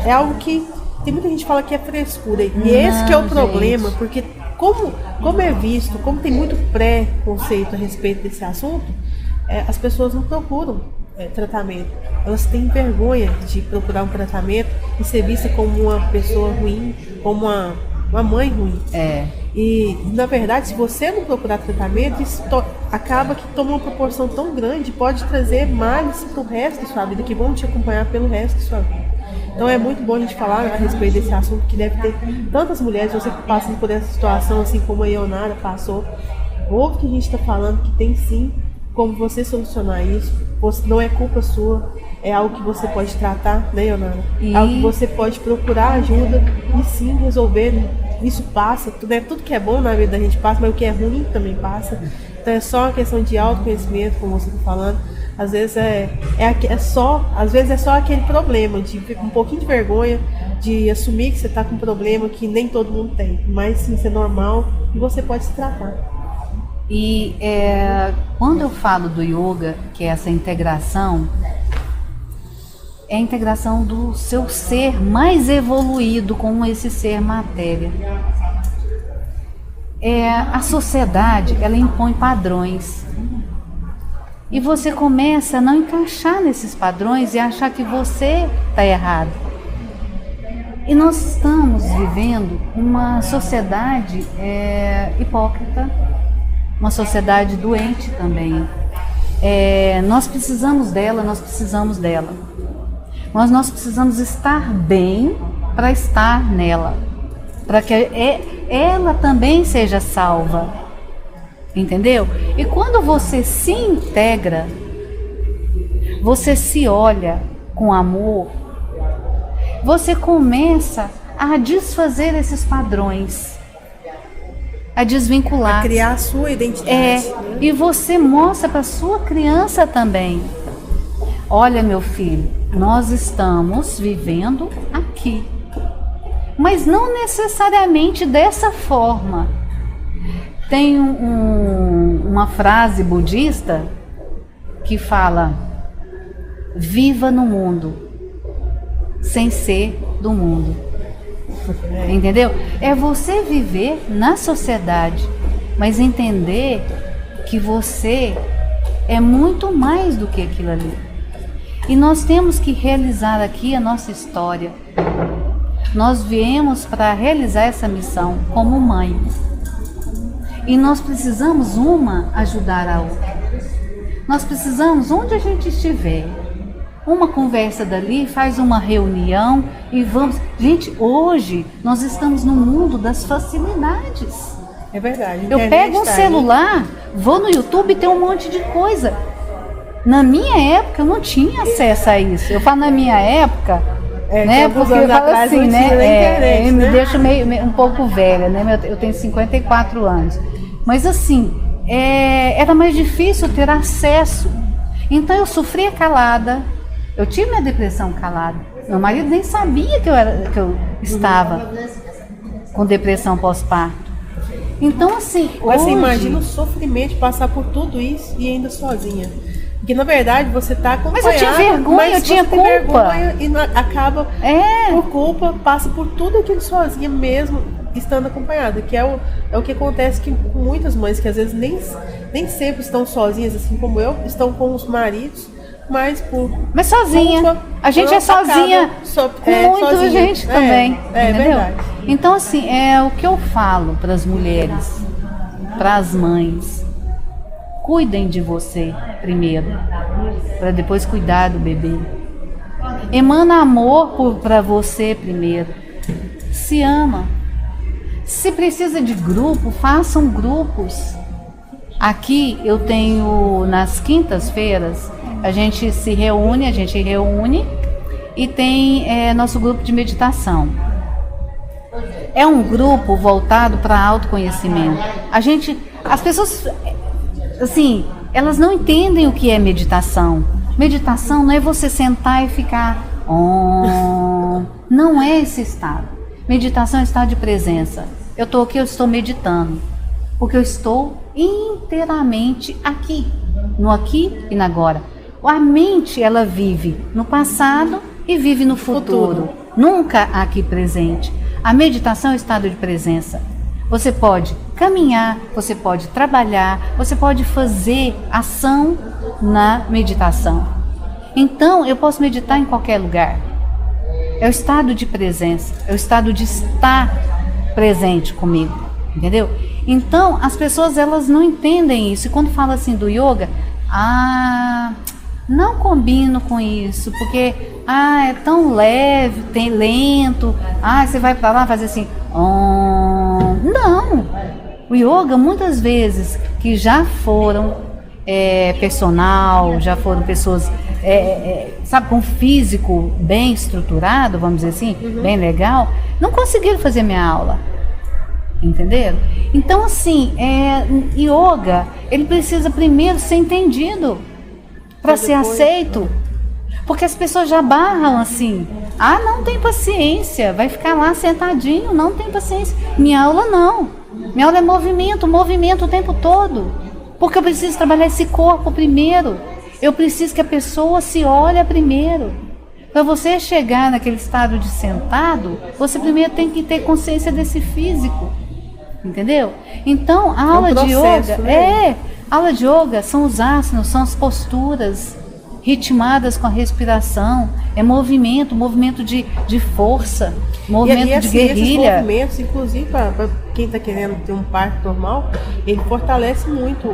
é algo que tem muita gente que fala que é frescura. E esse que é o problema, porque como é visto, como tem muito pré-conceito a respeito desse assunto, as pessoas não procuram tratamento. Elas têm vergonha de procurar um tratamento e ser vista como uma pessoa ruim, como uma mãe ruim. E, na verdade, se você não procurar tratamento, isso acaba que toma uma proporção tão grande, pode trazer males para o resto da sua vida, que vão te acompanhar pelo resto da sua vida. Então é muito bom a gente falar a respeito desse assunto, que deve ter tantas mulheres, você que passa por essa situação, assim como a Ionara passou. Ouve que a gente está falando que tem sim como você solucionar isso. Não é culpa sua, é algo que você pode tratar, né, Ionara? É algo que você pode procurar ajuda e sim resolver. Isso passa, tudo que é bom na vida da gente passa, mas o que é ruim também passa. Então é só uma questão de autoconhecimento, como você está falando. Às vezes às vezes é só aquele problema de um pouquinho de vergonha, de assumir que você está com um problema que nem todo mundo tem, mas sim, isso é normal e você pode se tratar. E quando eu falo do yoga, que é essa integração, é a integração do seu ser mais evoluído com esse ser matéria. A sociedade, ela impõe padrões. E você começa a não encaixar nesses padrões e achar que você está errado. E nós estamos vivendo uma sociedade hipócrita, uma sociedade doente também. Nós precisamos dela, mas nós precisamos estar bem para estar nela, para que ela também seja salva. Entendeu? E quando você se integra, você se olha com amor, você começa a desfazer esses padrões, a desvincular. A criar a sua identidade. E você mostra para sua criança também. Olha, meu filho, nós estamos vivendo aqui, mas não necessariamente dessa forma. Tem uma frase budista que fala: viva no mundo sem ser do mundo. Entendeu? É você viver na sociedade, mas entender que você é muito mais do que aquilo ali. E nós temos que realizar aqui a nossa história. Nós viemos para realizar essa missão como mãe. E nós precisamos uma ajudar a outra. Nós precisamos, onde a gente estiver, uma conversa dali, faz uma reunião e vamos... Gente, hoje nós estamos no mundo das facilidades. É verdade. Eu pego um celular, vou no YouTube e tem um monte de coisa. Na minha época eu não tinha acesso a isso. Eu falo na minha época, né? Porque eu falo assim, né? Me deixa um pouco velha, né? Eu tenho 54 anos. Mas assim, era mais difícil ter acesso. Então eu sofria calada. Eu tive minha depressão calada. Meu marido nem sabia que eu estava com depressão pós-parto. Então assim, você imagina o sofrimento de passar por tudo isso e ainda sozinha. Porque na verdade você está acompanhada. Mas eu tinha vergonha, eu tinha culpa. E acaba por culpa, passa por tudo aquilo sozinha mesmo. estando acompanhada, que é o que acontece com muitas mães, que às vezes nem sempre estão sozinhas, assim como eu, estão com os maridos, mas sozinha. A gente é sozinha com muita sozinha. gente também. É entendeu? verdade. Então, assim, é o que eu falo para as mulheres, para as mães. Cuidem de você primeiro, para depois cuidar do bebê. Emana amor para você primeiro. Se ama. Se precisa de grupo, façam grupos. Aqui eu tenho, nas quintas-feiras, a gente reúne e tem nosso grupo de meditação. É um grupo voltado para autoconhecimento. As pessoas, assim, elas não entendem o que é meditação. Meditação não é você sentar e ficar... Não é esse estado. Meditação é estado de presença. Eu estou aqui, eu estou meditando. Porque eu estou inteiramente aqui. No aqui e no agora. A mente, ela vive no passado e vive no futuro. Nunca aqui presente. A meditação é o estado de presença. Você pode caminhar, você pode trabalhar, você pode fazer ação na meditação. Então, eu posso meditar em qualquer lugar. É o estado de presença, é o estado de estar presente comigo, entendeu? Então, as pessoas, elas não entendem isso. E quando fala assim do yoga, não combino com isso, porque é tão leve, lento, você vai para lá fazer assim, não. O yoga, muitas vezes, que já foram personal, já foram pessoas, sabe, com físico bem estruturado, vamos dizer assim, bem legal, não conseguiram fazer minha aula, entenderam? Então, assim, yoga, ele precisa primeiro ser entendido para ser aceito, porque as pessoas já barram assim, não tem paciência, vai ficar lá sentadinho, não tem paciência. Minha aula não, minha aula é movimento o tempo todo, porque eu preciso trabalhar esse corpo primeiro, eu preciso que a pessoa se olhe primeiro. Para você chegar naquele estado de sentado, você primeiro tem que ter consciência desse físico, entendeu? Então, a aula de yoga aula de yoga são os asanas, são as posturas ritmadas com a respiração, é movimento de força, movimento de guerrilha. Esses movimentos, inclusive para quem está querendo ter um parto normal, ele fortalece muito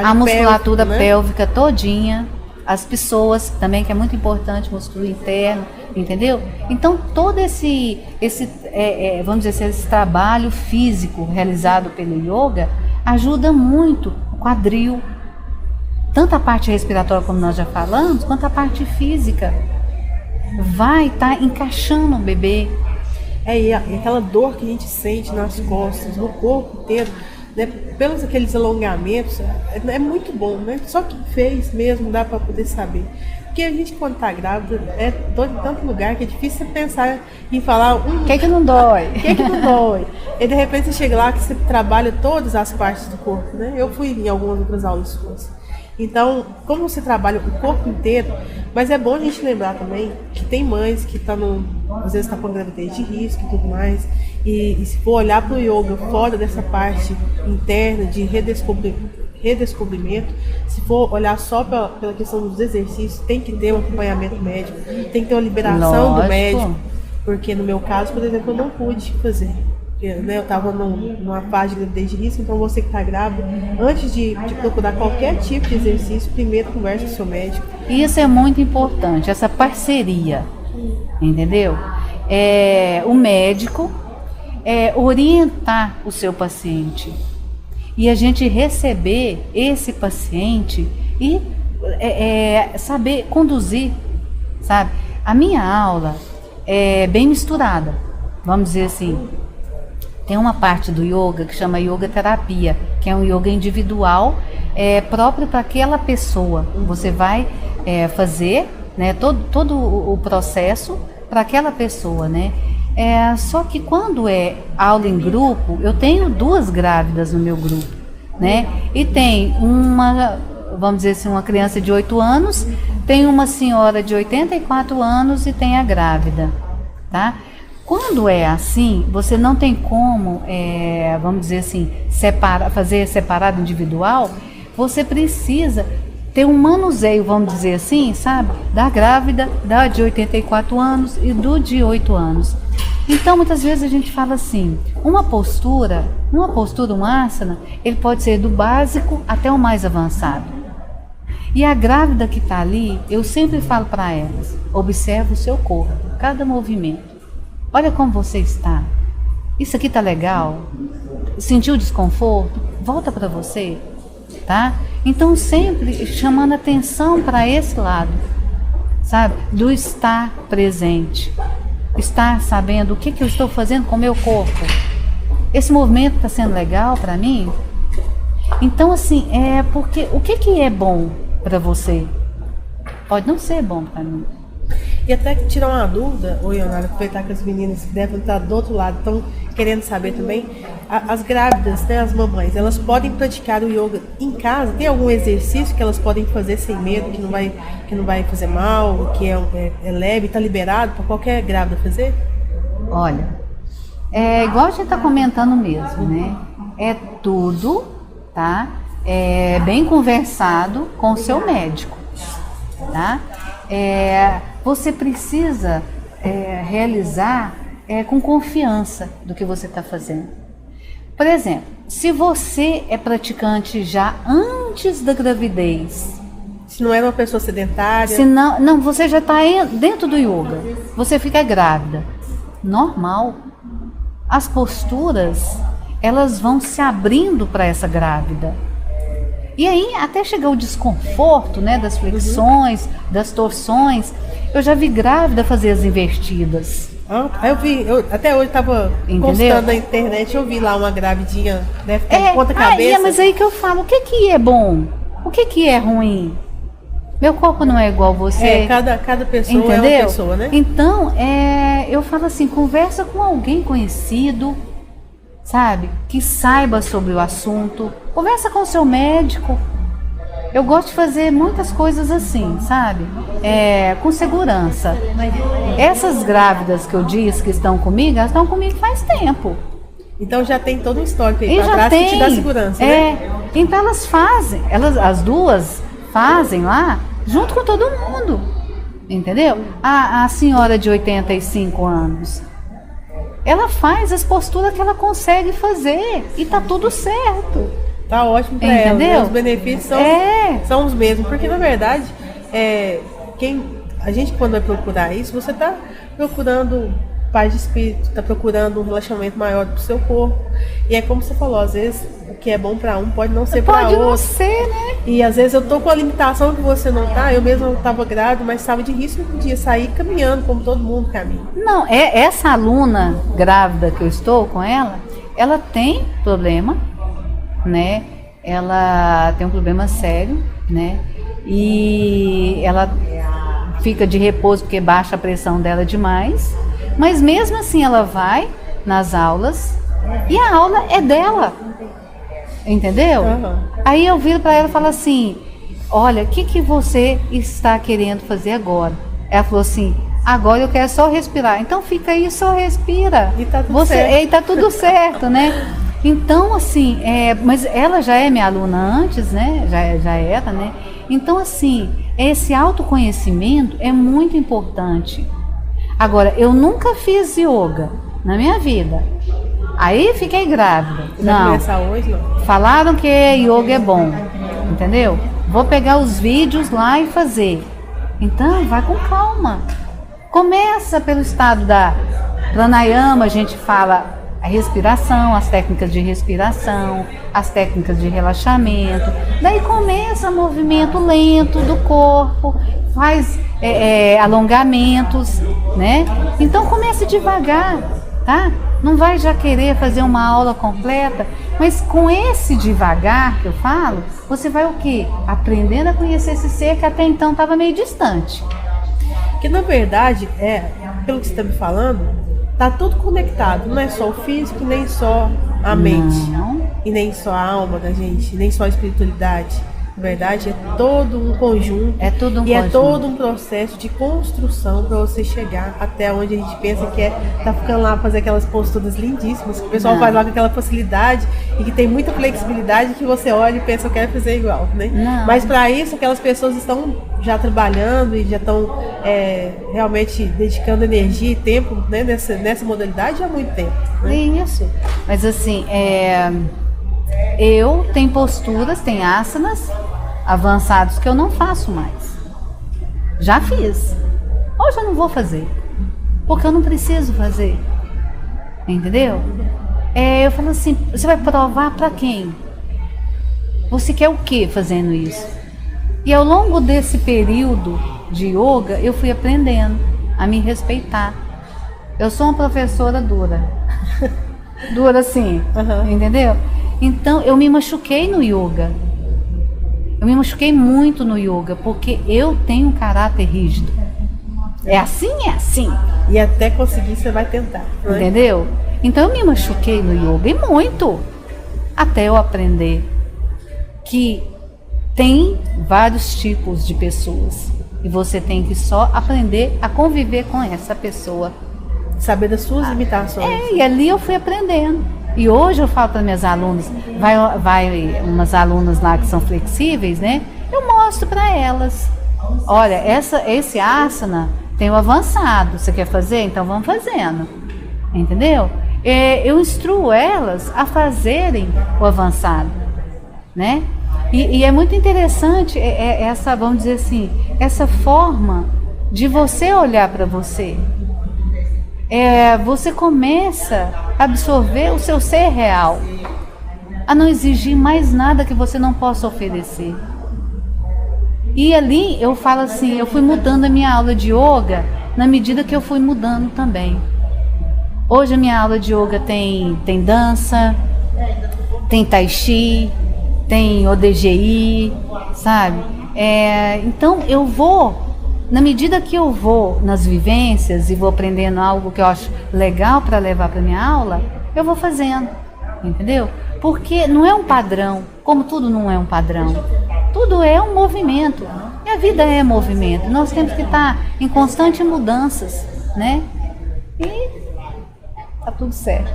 a musculatura pélvica todinha, as pessoas também, que é muito importante, músculo interno, entendeu? Então todo esse vamos dizer, esse trabalho físico realizado pelo yoga ajuda muito o quadril, tanto a parte respiratória, como nós já falamos, quanto a parte física. Vai estar encaixando o bebê. E aquela dor que a gente sente nas costas, no corpo inteiro, né, pelos aqueles alongamentos, é muito bom, né? Só que fez mesmo, dá para poder saber. Porque a gente, quando está grávida, dor em tanto lugar que é difícil você pensar em falar... O que não dói? O que não dói? E de repente você chega lá que você trabalha todas as partes do corpo, né? Eu fui em algumas outras aulas suas. Então, como você trabalha o corpo inteiro, mas é bom a gente lembrar também que tem mães que às vezes está com gravidez de risco e tudo mais, e se for olhar para o yoga fora dessa parte interna de redescobrimento, se for olhar só pela questão dos exercícios, tem que ter um acompanhamento médico, tem que ter uma liberação do médico, porque no meu caso, por exemplo, eu não pude fazer. Eu estava numa fase de gravidez de risco, então você que está grávida, antes de procurar qualquer tipo de exercício, primeiro converse com o seu médico. Isso é muito importante, essa parceria, entendeu? O médico orientar o seu paciente e a gente receber esse paciente e saber conduzir, sabe? A minha aula é bem misturada, vamos dizer assim. Tem uma parte do yoga que chama yoga terapia, que é um yoga individual, próprio para aquela pessoa. Você vai fazer, né, todo o processo para aquela pessoa, né? Só que quando é aula em grupo, eu tenho 2 grávidas no meu grupo, né? E tem uma, vamos dizer assim, uma criança de 8 anos, tem uma senhora de 84 anos e tem a grávida, tá? Quando é assim, você não tem como, vamos dizer assim, fazer separado individual, você precisa ter um manuseio, vamos dizer assim, sabe? Da grávida, da de 84 anos e do de 8 anos. Então, muitas vezes a gente fala assim, uma postura, um asana, ele pode ser do básico até o mais avançado. E a grávida que está ali, eu sempre falo para elas, observe o seu corpo, cada movimento. Olha como você está. Isso aqui tá legal? Sentiu desconforto? Volta para você, tá? Então sempre chamando atenção para esse lado, sabe? Do estar presente. Estar sabendo o que eu estou fazendo com o meu corpo. Esse movimento está sendo legal para mim? Então assim, porque o que é bom para você? Pode não ser bom para mim. E até tirar uma dúvida, Ionara, aproveitar que as meninas que devem estar do outro lado estão querendo saber também, as grávidas, né, as mamães, elas podem praticar o yoga em casa? Tem algum exercício que elas podem fazer sem medo, que não vai fazer mal, que é leve, está liberado para qualquer grávida fazer? Olha, igual a gente está comentando mesmo, né? É tudo, tá? Bem conversado com o seu médico, tá? Você precisa realizar com confiança do que você está fazendo. Por exemplo, se você é praticante já antes da gravidez, se não é uma pessoa sedentária, se não, você já está dentro do yoga, você fica grávida, normal. As posturas, elas vão se abrindo para essa grávida. E aí, até chegar o desconforto, né, das flexões, das torções, eu já vi grávida fazer as invertidas. Até hoje estava postando na internet, eu vi lá uma gravidinha, né, de ponta cabeça. Mas aí que eu falo, o que é bom? O que é ruim? Meu corpo não é igual a você. Cada pessoa entendeu? É uma pessoa, né? Então, eu falo assim, conversa com alguém conhecido, sabe? Que saiba sobre o assunto. Conversa com o seu médico. Eu gosto de fazer muitas coisas assim, sabe? Com segurança. Essas grávidas que eu disse que estão comigo, elas estão comigo faz tempo. Então já tem todo um histórico aí pra trás que te dá segurança, né? Então as duas fazem lá junto com todo mundo. Entendeu? A senhora de 85 anos, ela faz as posturas que ela consegue fazer e tá tudo certo. Tá ótimo para ela, né? Os benefícios são os mesmos, porque na verdade, a gente quando vai procurar isso, você tá procurando paz de espírito, tá procurando um relaxamento maior pro seu corpo. E é como você falou, às vezes o que é bom para um pode não ser para outro. Pode não ser, né? E às vezes eu tô com a limitação que você não tá, eu mesma estava grávida, mas estava de risco, eu podia sair caminhando como todo mundo caminha. Não, essa aluna grávida que eu estou com ela tem problema, né? Ela tem um problema sério, né? E ela fica de repouso porque baixa a pressão dela demais, mas mesmo assim ela vai nas aulas e a aula é dela, entendeu? Uhum. Aí eu viro para ela e falo assim, olha, o que você está querendo fazer agora? Ela falou assim, agora eu quero só respirar. Então fica aí, só respira. E tá tudo certo. E tá tudo certo, né? Então, assim, mas ela já é minha aluna antes, né? Já era, né? Então, assim, esse autoconhecimento é muito importante. Agora, eu nunca fiz yoga na minha vida. Aí fiquei grávida. Vai começar hoje, não? Falaram que yoga é bom, entendeu? Vou pegar os vídeos lá e fazer. Então, vai com calma. Começa pelo estado da pranayama, a gente fala a respiração, as técnicas de respiração, as técnicas de relaxamento. Daí começa movimento lento do corpo, faz alongamentos, né? Então comece devagar, tá? Não vai já querer fazer uma aula completa, mas com esse devagar que eu falo, você vai o quê? Aprendendo a conhecer esse ser que até então estava meio distante. Que na verdade, pelo que você está me falando, tá tudo conectado, não é só o físico, nem só a mente, e nem só a alma da gente, nem só a espiritualidade. verdade, é todo um conjunto. É tudo um e conjunto. é todo um processo de construção para você chegar até onde a gente pensa que tá ficando lá fazer aquelas posturas lindíssimas, que o pessoal faz lá com aquela facilidade e que tem muita flexibilidade, que você olha e pensa, eu quero fazer igual, né? Não. Mas para isso, aquelas pessoas estão já trabalhando e já estão realmente dedicando energia e tempo, né, nessa modalidade há muito tempo. Né? Isso. Mas assim, eu tenho posturas, tenho asanas avançados que eu não faço mais. Já fiz. Hoje eu não vou fazer. Porque eu não preciso fazer. Entendeu? Eu falo assim, você vai provar para quem? Você quer o que fazendo isso? E ao longo desse período de yoga, eu fui aprendendo a me respeitar. Eu sou uma professora dura. Dura assim, entendeu? Então, eu me machuquei no yoga. Eu me machuquei muito no yoga, porque eu tenho um caráter rígido. É assim, é assim. E até conseguir, você vai tentar. Né? Entendeu? Então, eu me machuquei no yoga, e muito. Até eu aprender que tem vários tipos de pessoas. E você tem que só aprender a conviver com essa pessoa. Saber das suas limitações. E ali eu fui aprendendo. E hoje eu falo para minhas alunas, vai umas alunas lá que são flexíveis, né? Eu mostro para elas. Olha, esse asana tem o avançado. Você quer fazer? Então vamos fazendo. Entendeu? Eu instruo elas a fazerem o avançado, né? E é muito interessante essa, vamos dizer assim, essa forma de você olhar para você. Você começa a absorver o seu ser real, a não exigir mais nada que você não possa oferecer. E ali eu falo assim, eu fui mudando a minha aula de yoga na medida que eu fui mudando também. Hoje a minha aula de yoga tem dança, tem tai chi, tem ODGI, sabe? Então eu vou, na medida que eu vou nas vivências e vou aprendendo algo que eu acho legal para levar para minha aula, eu vou fazendo, entendeu? Porque não é um padrão, como tudo não é um padrão. Tudo é um movimento. E a vida é movimento. Nós temos que estar em constantes mudanças, né? E tá tudo certo.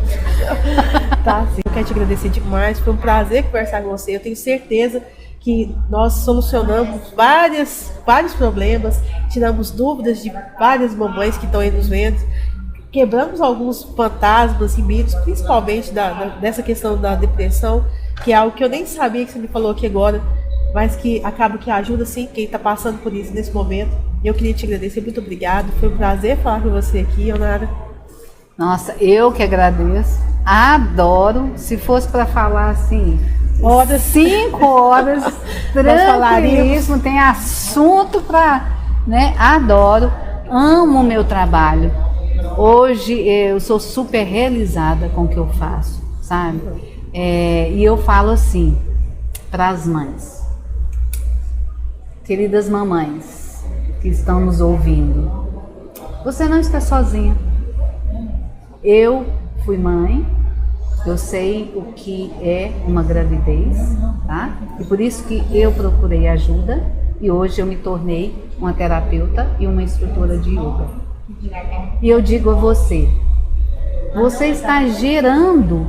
Tá, sim. Eu quero te agradecer demais. Foi um prazer conversar com você. Eu tenho certeza que nós solucionamos vários problemas, tiramos dúvidas de várias mamães que estão aí nos vendo, quebramos alguns fantasmas e mitos, principalmente dessa questão da depressão, que é algo que eu nem sabia que você me falou aqui agora, mas que acaba que ajuda sim quem está passando por isso nesse momento. Eu queria te agradecer, muito obrigado. Foi um prazer falar com você aqui, Onara. Nossa, eu que agradeço. Adoro. Se fosse para falar assim, 5 horas, tranquilíssimo, tem assunto para, né? Adoro, amo o meu trabalho. Hoje eu sou super realizada com o que eu faço, sabe? E eu falo assim para as mães, queridas mamães que estão nos ouvindo, você não está sozinha. Eu fui mãe. Eu sei o que é uma gravidez, tá? E por isso que eu procurei ajuda e hoje eu me tornei uma terapeuta e uma instrutora de yoga. E eu digo a você, você está gerando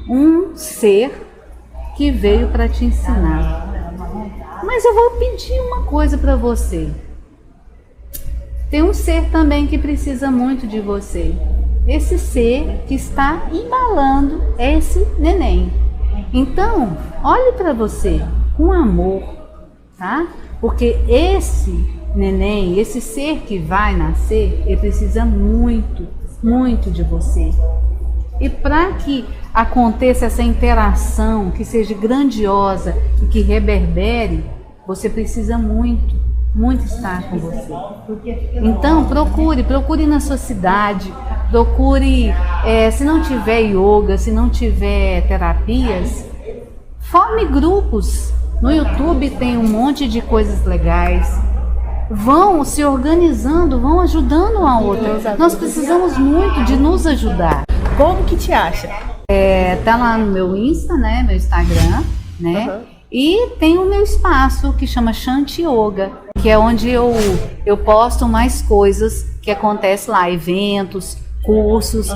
um ser que veio para te ensinar. Mas eu vou pedir uma coisa para você. Tem um ser também que precisa muito de você. Esse ser que está embalando esse neném. Então, olhe para você com amor, tá? Porque esse neném, esse ser que vai nascer, ele precisa muito, muito de você. E para que aconteça essa interação, que seja grandiosa e que reverbere, você precisa muito estar com você. Então procure na sua cidade, procure, se não tiver yoga, se não tiver terapias, forme grupos. No YouTube tem um monte de coisas legais. Vão se organizando, vão ajudando um ao outro. Nós precisamos muito de nos ajudar. Como que te acha? Tá lá no meu Insta, né? Meu Instagram, né? E tem o meu espaço que chama Shanti Yoga, que é onde eu posto mais coisas que acontecem lá, eventos, cursos,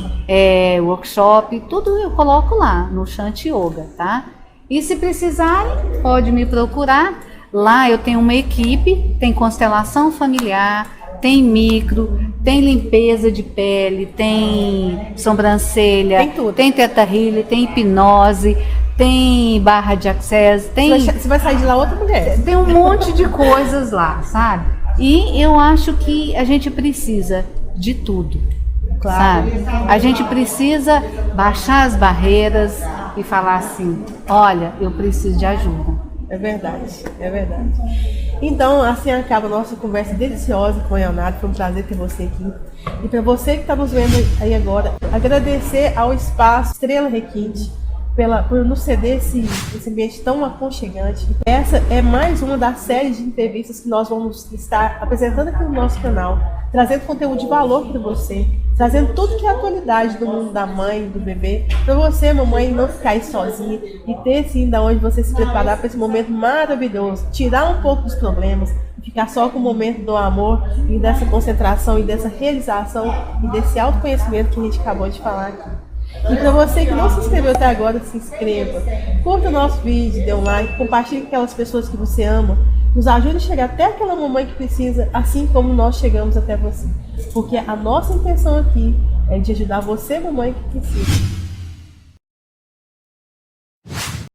workshop, tudo eu coloco lá no Shanti Yoga, tá? E se precisarem, pode me procurar. Lá eu tenho uma equipe, tem constelação familiar, tem micro, tem limpeza de pele, tem sobrancelha, Tem tudo. tem teta healing, tem hipnose, tem barra de access, tem... Você vai sair de lá outra mulher. Tem um monte de coisas lá, sabe? E eu acho que a gente precisa de tudo, Claro. sabe? A gente precisa baixar as barreiras e falar assim, olha, eu preciso de ajuda. É verdade, é verdade. Então, assim acaba a nossa conversa deliciosa com a Leonardo. Foi um prazer ter você aqui. E para você que está nos vendo aí agora, agradecer ao Espaço Estrela Requinte por nos ceder esse ambiente tão aconchegante. Essa é mais uma das séries de entrevistas que nós vamos estar apresentando aqui no nosso canal, trazendo conteúdo de valor para você, trazendo tudo que é atualidade do mundo da mãe, do bebê, para você, mamãe, não ficar aí sozinha e ter sim da onde você se preparar para esse momento maravilhoso, tirar um pouco dos problemas, ficar só com o momento do amor e dessa concentração e dessa realização e desse autoconhecimento que a gente acabou de falar aqui. E para você que não se inscreveu até agora, se inscreva, curta o nosso vídeo, dê um like, compartilhe com aquelas pessoas que você ama, nos ajude a chegar até aquela mamãe que precisa, assim como nós chegamos até você. Porque a nossa intenção aqui é de ajudar você, mamãe, que precisa.